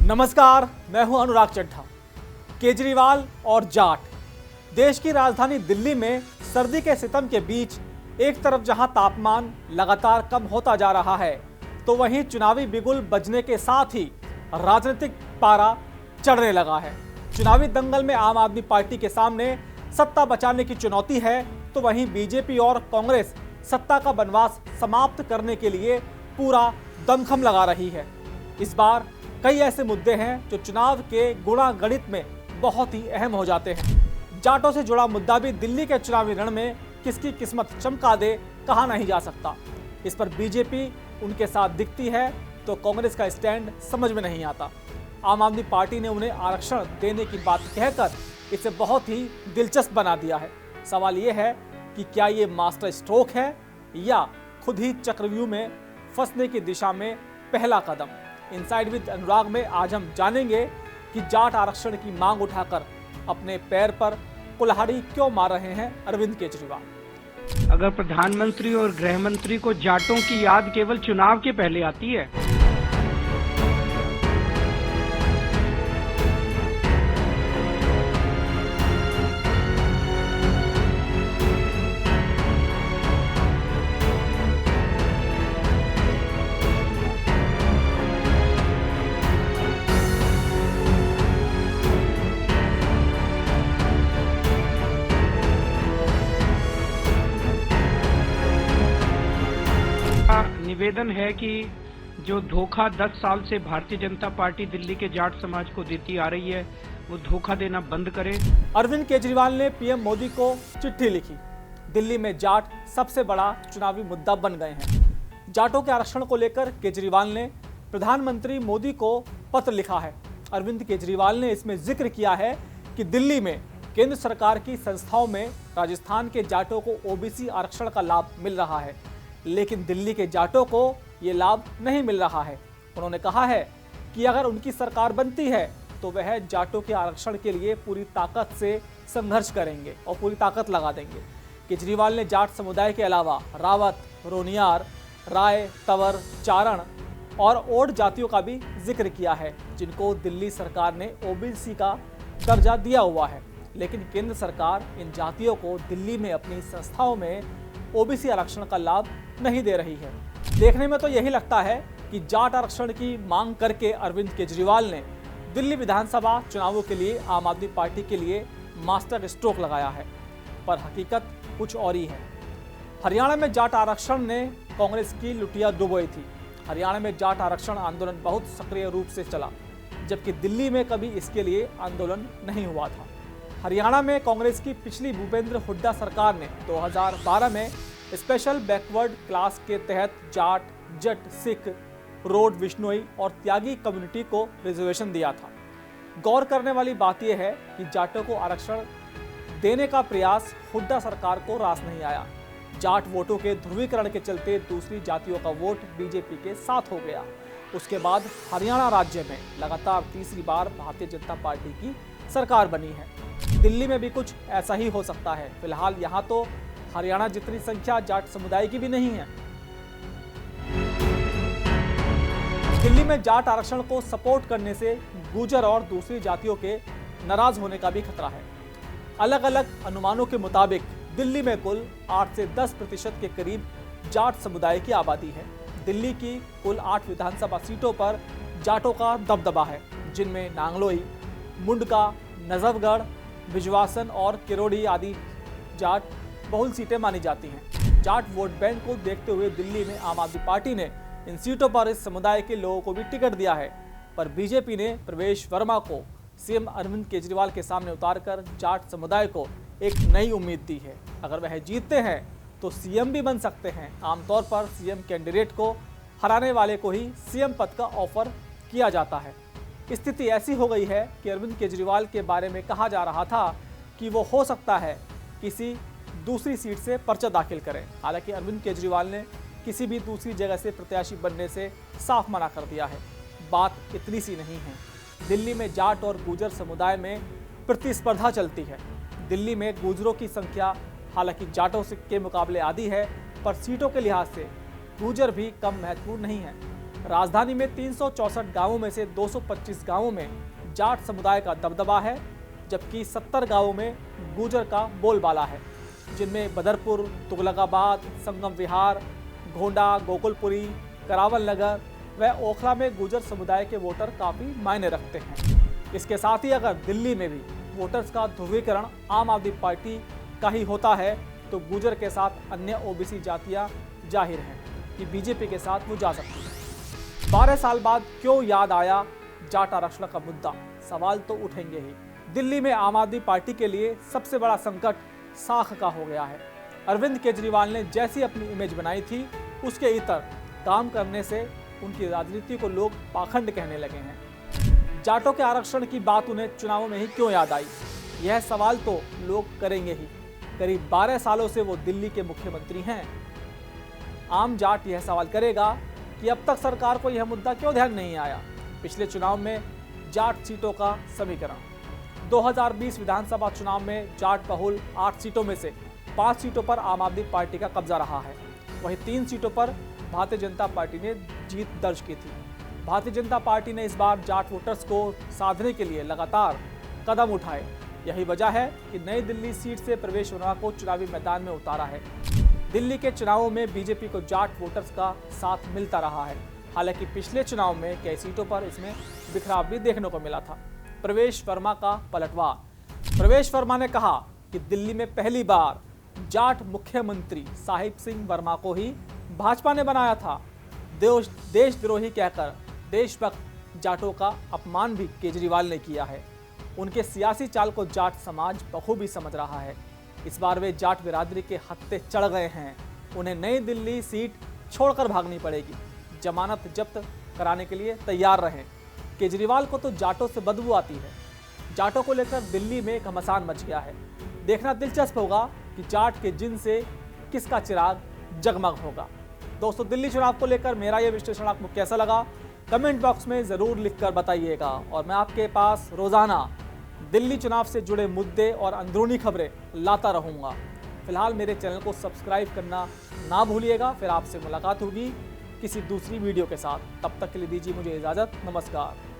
नमस्कार, मैं हूं अनुराग चड्ढा। केजरीवाल और जाट। देश की राजधानी दिल्ली में सर्दी के सितम के बीच एक तरफ जहां तापमान लगातार कम होता जा रहा है, तो वहीं चुनावी बिगुल बजने के साथ ही राजनीतिक पारा चढ़ने लगा है। चुनावी दंगल में आम आदमी पार्टी के सामने सत्ता बचाने की चुनौती है, तो वहीं बीजेपी और कांग्रेस सत्ता का बनवास समाप्त करने के लिए पूरा दमखम लगा रही है। इस बार कई ऐसे मुद्दे हैं जो चुनाव के गुणागणित में बहुत ही अहम हो जाते हैं। जाटों से जुड़ा मुद्दा भी दिल्ली के चुनावी रण में किसकी किस्मत चमका दे कहा नहीं जा सकता। इस पर बीजेपी उनके साथ दिखती है तो कांग्रेस का स्टैंड समझ में नहीं आता। आम आदमी पार्टी ने उन्हें आरक्षण देने की बात कहकर इसे बहुत ही दिलचस्प बना दिया है। सवाल यह है कि क्या ये मास्टर स्ट्रोक है या खुद ही चक्रव्यूह में फंसने की दिशा में पहला कदम। इनसाइड विद अनुराग में आज हम जानेंगे कि जाट आरक्षण की मांग उठाकर अपने पैर पर कुल्हाड़ी क्यों मार रहे हैं अरविंद केजरीवाल। अगर प्रधानमंत्री और गृह मंत्री को जाटों की याद केवल चुनाव के पहले आती है, निवेदन है कि जो धोखा 10 साल से भारतीय जनता पार्टी दिल्ली के जाट समाज को देती आ रही है, वो धोखा देना बंद करे। अरविंद केजरीवाल ने पीएम मोदी को चिट्ठी लिखी। दिल्ली में जाट सबसे बड़ा चुनावी मुद्दा बन गए हैं। जाटों के आरक्षण को लेकर केजरीवाल ने प्रधानमंत्री मोदी को पत्र लिखा है। अरविंद केजरीवाल ने इसमें जिक्र किया है कि दिल्ली में केंद्र सरकार की संस्थाओं में राजस्थान के जाटों को ओबीसी आरक्षण का लाभ मिल रहा है, लेकिन दिल्ली के जाटों को ये लाभ नहीं मिल रहा है। उन्होंने कहा है कि अगर उनकी सरकार बनती है तो वह जाटों के आरक्षण के लिए पूरी ताकत से संघर्ष करेंगे और पूरी ताकत लगा देंगे। केजरीवाल ने जाट समुदाय के अलावा रावत, रोनियार, राय, तंवर, चारण और ओड जातियों का भी जिक्र किया है, जिनको दिल्ली सरकार ने ओबीसी का दर्जा दिया हुआ है, लेकिन केंद्र सरकार इन जातियों को दिल्ली में अपनी संस्थाओं में ओबीसी आरक्षण का लाभ नहीं दे रही है। देखने में तो यही लगता है कि जाट आरक्षण की मांग करके अरविंद केजरीवाल ने दिल्ली विधानसभा चुनावों के लिए आम आदमी पार्टी के लिए मास्टर स्ट्रोक लगाया है, पर हकीकत कुछ और ही है। हरियाणा में जाट आरक्षण ने कांग्रेस की लुटिया डुबोई थी। हरियाणा में जाट आरक्षण आंदोलन बहुत सक्रिय रूप से चला, जबकि दिल्ली में कभी इसके लिए आंदोलन नहीं हुआ था। हरियाणा में कांग्रेस की पिछली भूपेंद्र हुड्डा सरकार ने 2012 में स्पेशल बैकवर्ड क्लास के तहत जाट, जट, सिख, रोड, विश्नोई और त्यागी कम्युनिटी को रिजर्वेशन दिया था। गौर करने वाली बात यह है कि जाटों को आरक्षण देने का प्रयास हुड्डा सरकार को रास नहीं आया। जाट वोटों के ध्रुवीकरण के चलते दूसरी जातियों का वोट बीजेपी के साथ हो गया। उसके बाद हरियाणा राज्य में लगातार तीसरी बार भारतीय जनता पार्टी की सरकार बनी है। दिल्ली में भी कुछ ऐसा ही हो सकता है। फिलहाल यहाँ तो हरियाणा जितनी संख्या जाट समुदाय की भी नहीं है। दिल्ली में जाट आरक्षण को सपोर्ट करने से गुर्जर और दूसरी जातियों के नाराज होने का भी खतरा है। अलग अलग अनुमानों के मुताबिक दिल्ली में कुल 8 से 10% के करीब जाट समुदाय की आबादी है। दिल्ली की कुल 8 विधानसभा सीटों पर जाटों का दबदबा है, जिनमें नांगलोई, मुंडका, नजफगढ़, बिजवासन और किरोड़ी आदि जाट बहुल सीटें मानी जाती हैं। जाट वोट बैंक को देखते हुए दिल्ली में आम आदमी पार्टी ने इन सीटों पर इस समुदाय के लोगों को भी टिकट दिया है, पर बीजेपी ने प्रवेश वर्मा को सीएम अरविंद केजरीवाल के सामने उतारकर जाट समुदाय को एक नई उम्मीद दी है। अगर वह जीतते हैं तो सीएम भी बन सकते हैं। आमतौर पर सीएम कैंडिडेट को हराने वाले को ही सीएम पद का ऑफर किया जाता है। स्थिति ऐसी हो गई है कि अरविंद केजरीवाल के बारे में कहा जा रहा था कि वो हो सकता है किसी दूसरी सीट से पर्चा दाखिल करें। हालांकि अरविंद केजरीवाल ने किसी भी दूसरी जगह से प्रत्याशी बनने से साफ मना कर दिया है। बात इतनी सी नहीं है। दिल्ली में जाट और गुर्जर समुदाय में प्रतिस्पर्धा चलती है। दिल्ली में गुर्जरों की संख्या हालांकि जाटों के मुकाबले आधी है, पर सीटों के लिहाज से गुर्जर भी कम महत्वपूर्ण नहीं है। राजधानी में 364 गांवों में से 225 गांवों में जाट समुदाय का दबदबा है, जबकि 70 गांवों में गुर्जर का बोलबाला है, जिनमें बदरपुर, तुगलकाबाद, संगम विहार, घोंडा, गोकुलपुरी, करावल नगर व ओखला में गुर्जर समुदाय के वोटर काफी मायने रखते हैं। इसके साथ ही अगर दिल्ली में भी वोटर्स का ध्रुवीकरण आम आदमी पार्टी का ही होता है तो गुर्जर के साथ अन्य ओबीसी जातियां जाहिर हैं कि बीजेपी के साथ वो जा सकती है। 12 साल बाद क्यों याद आया जाट आरक्षण का मुद्दा? सवाल तो उठेंगे ही। दिल्ली में आम आदमी पार्टी के लिए सबसे बड़ा संकट साख का हो गया है। अरविंद केजरीवाल ने जैसी अपनी इमेज बनाई थी उसके इतर काम करने से उनकी राजनीति को लोग पाखंड कहने लगे हैं। जाटों के आरक्षण की बात उन्हें चुनावों में ही क्यों याद आई, यह सवाल तो लोग करेंगे ही। करीब 12 सालों से वो दिल्ली के मुख्यमंत्री हैं। आम जाट यह सवाल करेगा कि अब तक सरकार को यह मुद्दा क्यों ध्यान नहीं आया। पिछले चुनाव में जाट सीटों का समीकरण, 2020 विधानसभा चुनाव में जाट बहुल 8 सीटों में से 5 सीटों पर आम आदमी पार्टी का कब्जा रहा है। वहीं 3 सीटों पर भारतीय जनता पार्टी ने जीत दर्ज की थी। भारतीय जनता पार्टी ने इस बार जाट वोटर्स को साधने के लिए लगातार कदम उठाए। यही वजह है कि नई दिल्ली सीट से प्रवेश वर्मा को चुनावी मैदान में उतारा है। दिल्ली के चुनावों में बीजेपी को जाट वोटर्स का साथ मिलता रहा है। हालांकि पिछले चुनाव में कई सीटों पर इसमें बिखराव भी देखने को मिला था। प्रवेश वर्मा का पलटवार। प्रवेश वर्मा ने कहा कि दिल्ली में पहली बार जाट मुख्यमंत्री साहिब सिंह वर्मा को ही भाजपा ने बनाया था। देशद्रोही कहकर देशभक्त जाटों का अपमान भी केजरीवाल ने किया है। उनके सियासी चाल को जाट समाज बखूबी समझ रहा है। इस बार वे जाट बिरादरी के हत्थे चढ़ गए हैं। उन्हें नई दिल्ली सीट छोड़कर भागनी पड़ेगी। जमानत जब्त कराने के लिए तैयार रहें। केजरीवाल को तो जाटों से बदबू आती है। जाटों को लेकर दिल्ली में घमासान मच गया है। देखना दिलचस्प होगा कि जाट के जिन से किसका चिराग जगमग होगा। दोस्तों, दिल्ली चुनाव को लेकर मेरा यह विश्लेषण आपको कैसा लगा, कमेंट बॉक्स में ज़रूर लिखकर बताइएगा। और मैं आपके पास रोज़ाना दिल्ली चुनाव से जुड़े मुद्दे और अंदरूनी खबरें लाता रहूँगा। फिलहाल मेरे चैनल को सब्सक्राइब करना ना भूलिएगा। फिर आपसे मुलाकात होगी किसी दूसरी वीडियो के साथ। तब तक के लिए दीजिए मुझे इजाज़त। नमस्कार।